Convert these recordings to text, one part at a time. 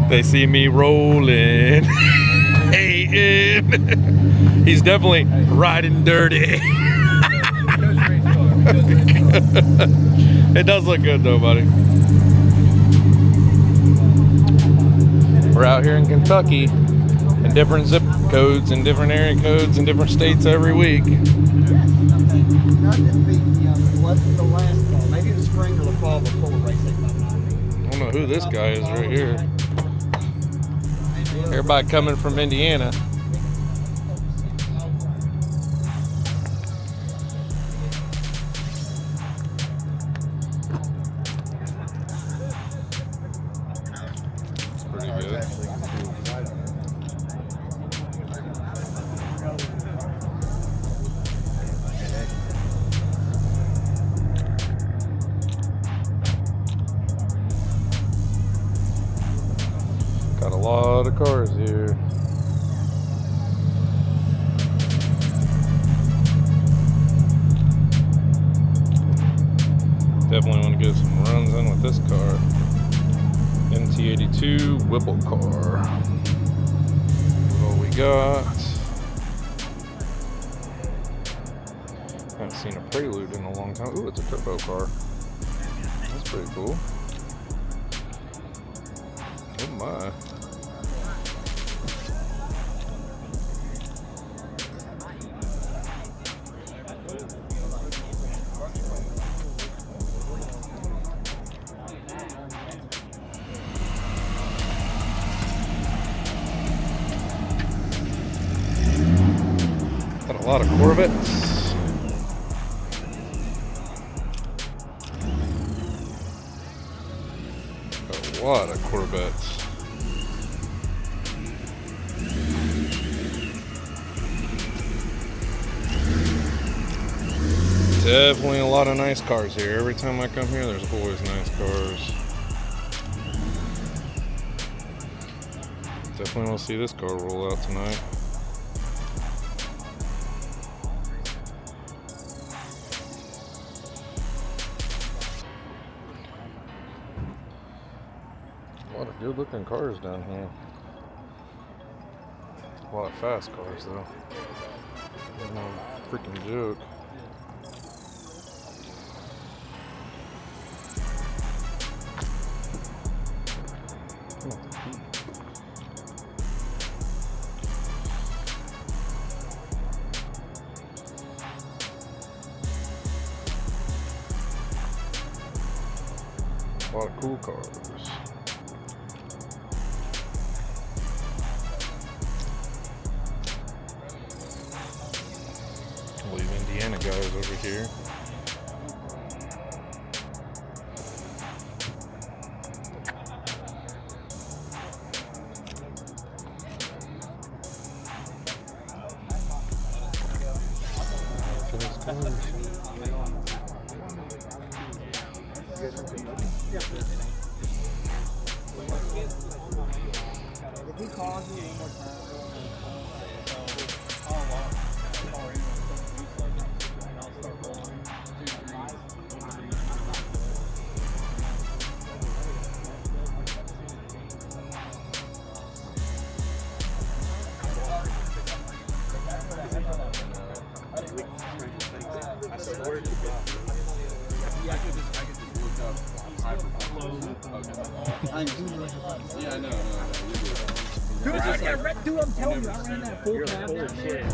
They see me rolling, hating. He's definitely riding dirty. It does look good though, buddy. We're out here in Kentucky in different zip codes and different area codes in different states every week. Maybe in the spring or the fall before we race 859. I don't know who this guy is right here. Everybody coming from Indiana. It's pretty good. Got a lot of cars here. Definitely want to get some runs in with this car. MT82 Whipple car. What we got? Haven't seen a Prelude in a long time. Ooh, it's a turbo car. That's pretty cool. Oh my. Got a lot of Corvettes. Got a lot of Corvettes. Definitely a lot of nice cars here. Every time I come here, there's always nice cars. Definitely want to see this car roll out tonight. A lot of good looking cars down here. A lot of fast cars though. No freaking joke. A lot of cool cars. I'll leave Indiana guys over here. Yeah, I know. Dude, I'm telling you, I ran that full cab down there.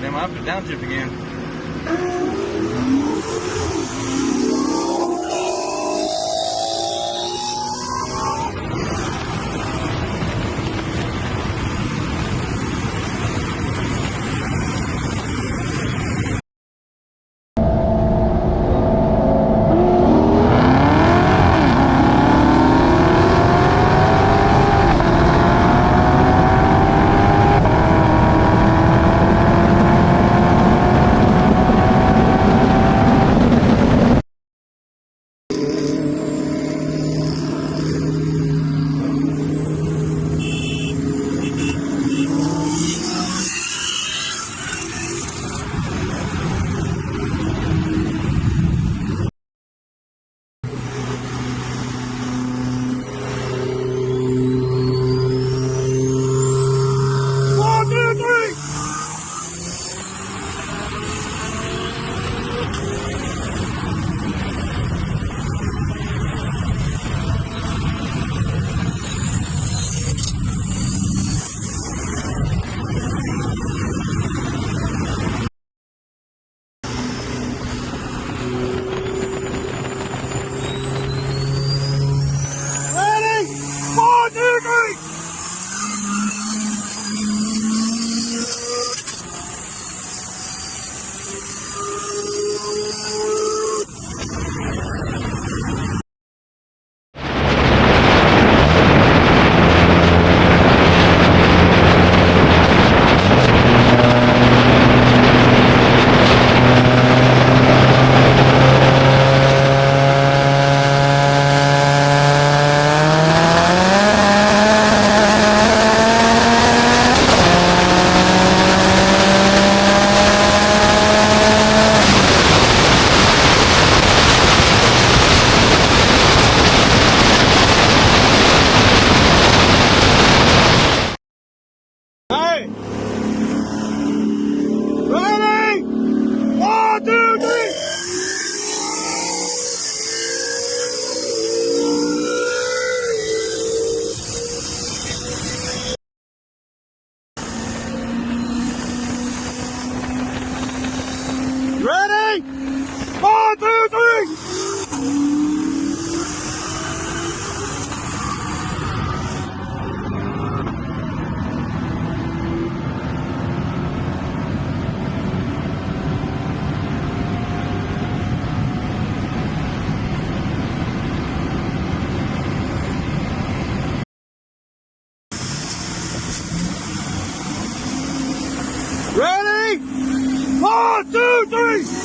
Damn, I have to downshift again. Ready? 1, 2, 3. Ready? 1, 2, 3.